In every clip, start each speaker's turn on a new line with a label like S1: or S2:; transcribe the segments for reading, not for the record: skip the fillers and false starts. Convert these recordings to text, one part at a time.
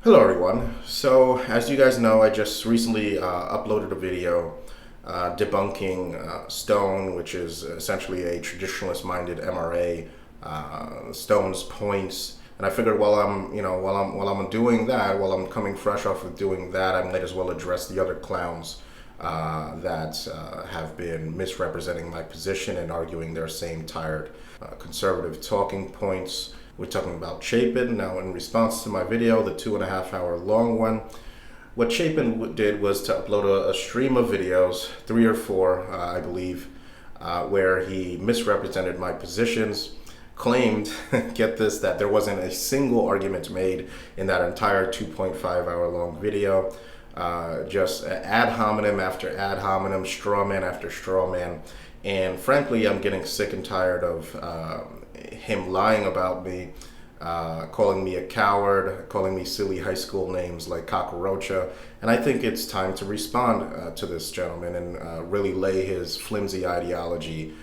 S1: Hello everyone. So as you guys know, I just recently uploaded a video debunking Stone, which is essentially a traditionalist-minded MRA. Stone's points, and I figured while I'm doing that, while I'm coming fresh off of doing that, I might as well address the other clowns that have been misrepresenting my position and arguing their same tired conservative talking points. We're talking about Chapin. Now, in response to my video, the 2.5 hour long one, what Chapin did was to upload a stream of videos, 3 or 4, I believe, where he misrepresented my positions, claimed, get this, that there wasn't a single argument made in that entire 2.5 hour long video. Just ad hominem after ad hominem, straw man after straw man. And frankly, I'm getting sick and tired of him lying about me, calling me a coward, calling me silly high school names like Cockroacha. And I think it's time to respond to this gentleman and really lay his flimsy ideology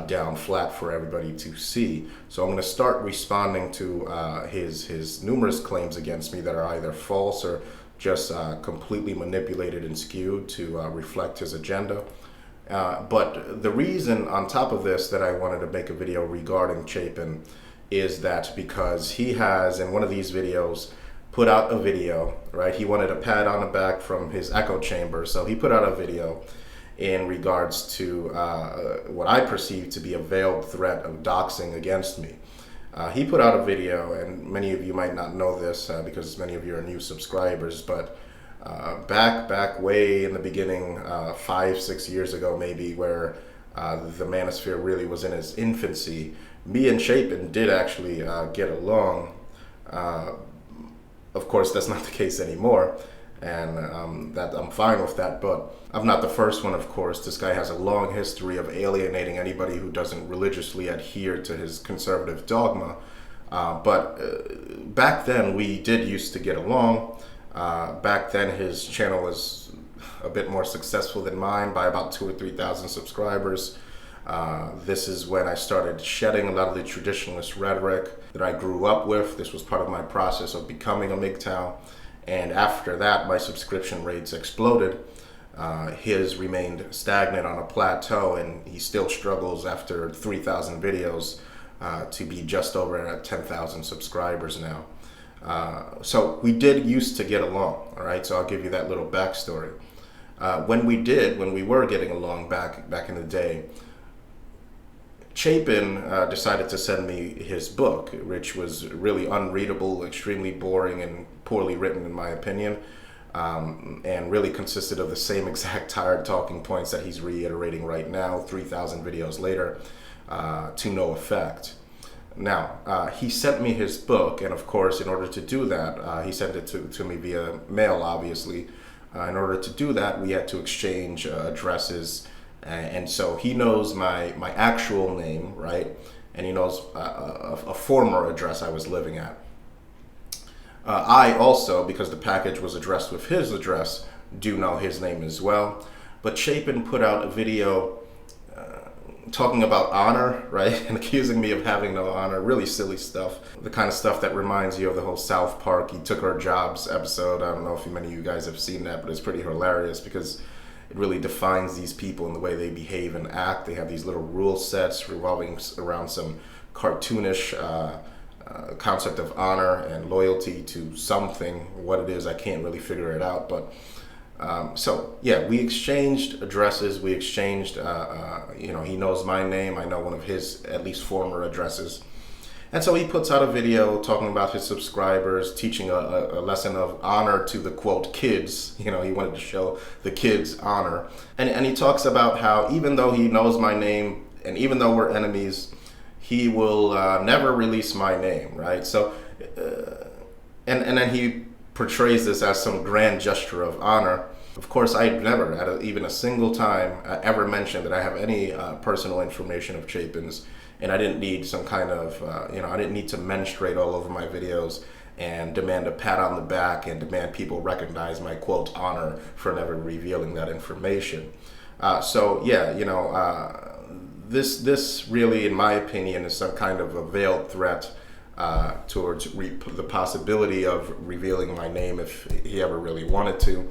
S1: down flat for everybody to see. So I'm going to start responding to his numerous claims against me that are either false or just completely manipulated and skewed to reflect his agenda. But the reason on top of this that I wanted to make a video regarding Chapin is that because he has, in one of these videos, put out a video, right? He wanted a pat on the back from his echo chamber. So he put out a video in regards to what I perceive to be a veiled threat of doxing against me. He put out a video, and many of you might not know this because many of you are new subscribers, but back way in the beginning, 5-6 years ago maybe, where the manosphere really was in its infancy, me and Chapin did actually get along. Of course, that's not the case anymore, and that I'm fine with that, but I'm not the first one, of course. This guy has a long history of alienating anybody who doesn't religiously adhere to his conservative dogma. But back then, we did used to get along. Back then, his channel was a bit more successful than mine by about 2,000 or 3,000 subscribers. This is when I started shedding a lot of the traditionalist rhetoric that I grew up with. This was part of my process of becoming a MGTOW. And after that, my subscription rates exploded. His remained stagnant on a plateau, and he still struggles after 3,000 videos to be just over at 10,000 subscribers now. So we did used to get along, all right? So I'll give you that little backstory. When we were getting along back in the day, Chapin decided to send me his book, which was really unreadable, extremely boring, and poorly written in my opinion, and really consisted of the same exact tired talking points that he's reiterating right now, 3,000 videos later, to no effect. Now, he sent me his book, and of course, in order to do that, he sent it to me via mail, obviously. In order to do that, we had to exchange addresses, and so he knows my actual name, right? And he knows a former address I was living at. I also, because the package was addressed with his address, do know his name as well. But Chapin put out a video talking about honor, right, and accusing me of having no honor. Really silly stuff. The kind of stuff that reminds you of the whole South Park, "He Took Our Jobs" episode. I don't know if many of you guys have seen that, but it's pretty hilarious because it really defines these people in the way they behave and act. They have these little rule sets revolving around some cartoonish concept of honor and loyalty to something. What it is, I can't really figure it out, but so yeah, we exchanged addresses. We exchanged, he knows my name. I know one of his at least former addresses. And so he puts out a video talking about his subscribers, teaching a lesson of honor to the, quote, kids. He wanted to show the kids honor. And he talks about how even though he knows my name and even though we're enemies, he will never release my name, right? So, and then he portrays this as some grand gesture of honor. Of course, I never, at even a single time, ever mentioned that I have any personal information of Chapin's, and I didn't need some kind of, I didn't need to menstruate all over my videos and demand a pat on the back and demand people recognize my, quote, honor for never revealing that information. So yeah, this really, in my opinion, is some kind of a veiled threat towards the possibility of revealing my name if he ever really wanted to.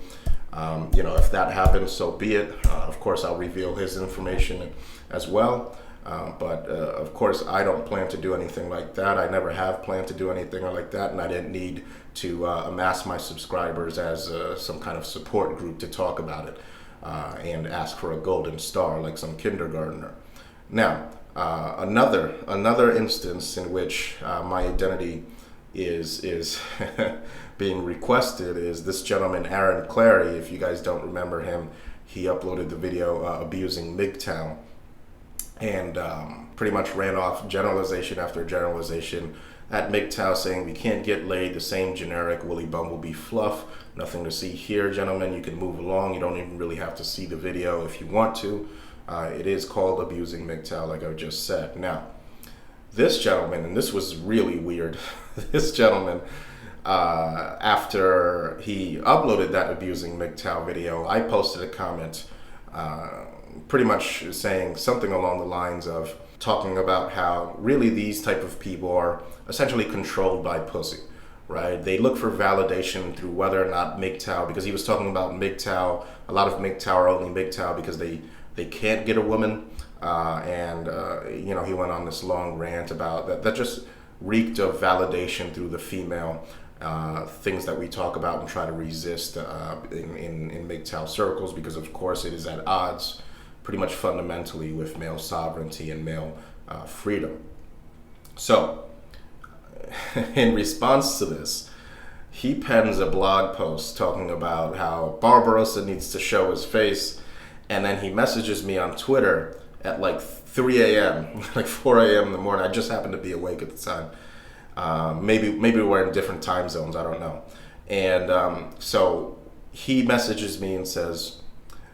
S1: If that happens, so be it. Of course, I'll reveal his information as well. But of course, I don't plan to do anything like that. I never have planned to do anything like that, and I didn't need to amass my subscribers as some kind of support group to talk about it and ask for a golden star like some kindergartner. Now, another instance in which my identity is being requested is this gentleman, Aaron Clary. If you guys don't remember him, he uploaded the video abusing MGTOW, and pretty much ran off generalization after generalization at MGTOW, saying we can't get laid, the same generic Willy Bumblebee fluff. Nothing to see here, gentlemen. You can move along. You don't even really have to see the video if you want to. It is called abusing MGTOW, like I just said. Now, this gentleman, and this was really weird, this gentleman, after he uploaded that abusing MGTOW video, I posted a comment pretty much saying something along the lines of talking about how really these type of people are essentially controlled by pussy, right? They look for validation through whether or not MGTOW, because he was talking about MGTOW, a lot of MGTOW are only MGTOW because they can't get a woman, he went on this long rant about that just reeked of validation through the female, things that we talk about and try to resist in MGTOW circles, because of course it is at odds pretty much fundamentally with male sovereignty and male freedom. So in response to this, he pens a blog post talking about how Barbarossa needs to show his face, and then he messages me on Twitter at like 3 a.m., like 4 a.m. in the morning. I just happened to be awake at the time. Maybe we're in different time zones, I don't know. And so he messages me and says,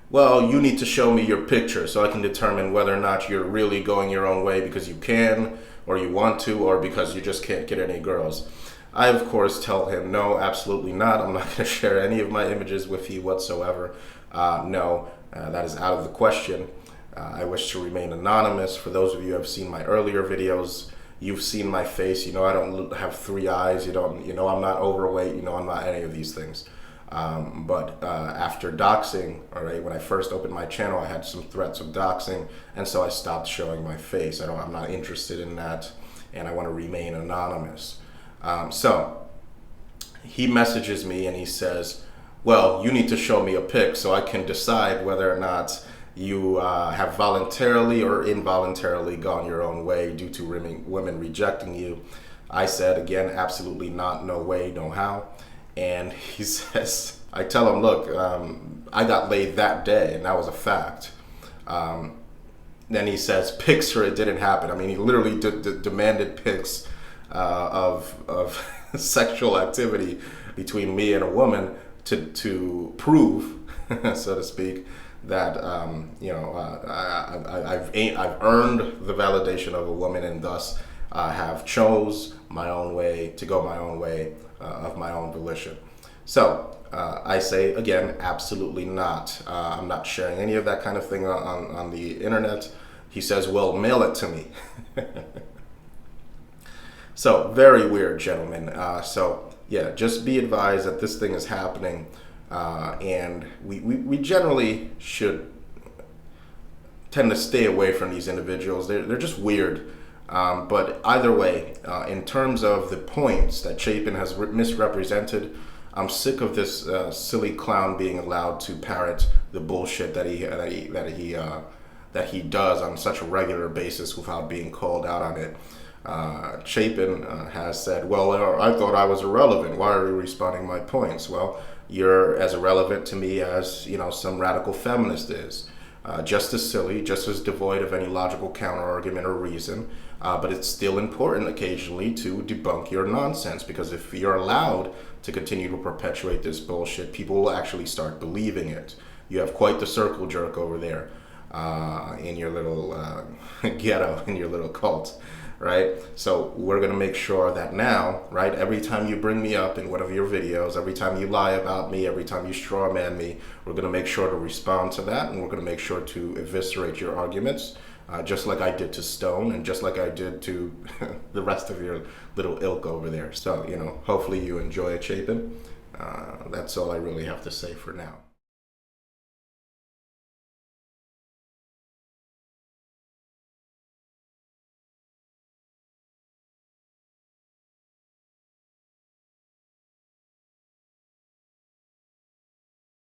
S1: well, you need to show me your picture so I can determine whether or not you're really going your own way because you can, or you want to, or because you just can't get any girls. I, of course, tell him, no, absolutely not. I'm not going to share any of my images with you whatsoever. No, that is out of the question. I wish to remain anonymous. For those of you who have seen my earlier videos, you've seen my face. You know, I don't have 3 eyes. I'm not overweight. I'm not any of these things. But after doxing, all right, when I first opened my channel, I had some threats of doxing, and so I stopped showing my face. I'm not interested in that, and I want to remain anonymous. So he messages me and he says, well, you need to show me a pic so I can decide whether or not you have voluntarily or involuntarily gone your own way due to women rejecting you. I said, again, absolutely not, no way, no how. And he says, I tell him, look, I got laid that day, and that was a fact. Then he says, pics or it didn't happen. I mean, he literally demanded pics of sexual activity between me and a woman to prove, so to speak, that I've earned the validation of a woman, and thus have chose my own way, to go my own way of my own volition. So I say again, absolutely not. I'm not sharing any of that kind of thing on the internet. He says, well, mail it to me. So very weird, gentlemen. So yeah, just be advised that this thing is happening, and we generally should tend to stay away from these individuals. They're just weird. But either way, in terms of the points that Chapin has misrepresented, I'm sick of this silly clown being allowed to parrot the bullshit that he does on such a regular basis without being called out on it. Chapin has said, well, I thought I was irrelevant. Why are you responding to my points? Well, you're as irrelevant to me as some radical feminist is. Just as silly, just as devoid of any logical counter-argument or reason, but it's still important occasionally to debunk your nonsense, because if you're allowed to continue to perpetuate this bullshit, people will actually start believing it. You have quite the circle jerk over there in your little ghetto, in your little cult, right? So we're going to make sure that now, right, every time you bring me up in one of your videos, every time you lie about me, every time you straw man me, we're going to make sure to respond to that, and we're going to make sure to eviscerate your arguments just like I did to Stone and just like I did to the rest of your little ilk over there. So, hopefully you enjoy it, Chapin. That's all I really have to say for now.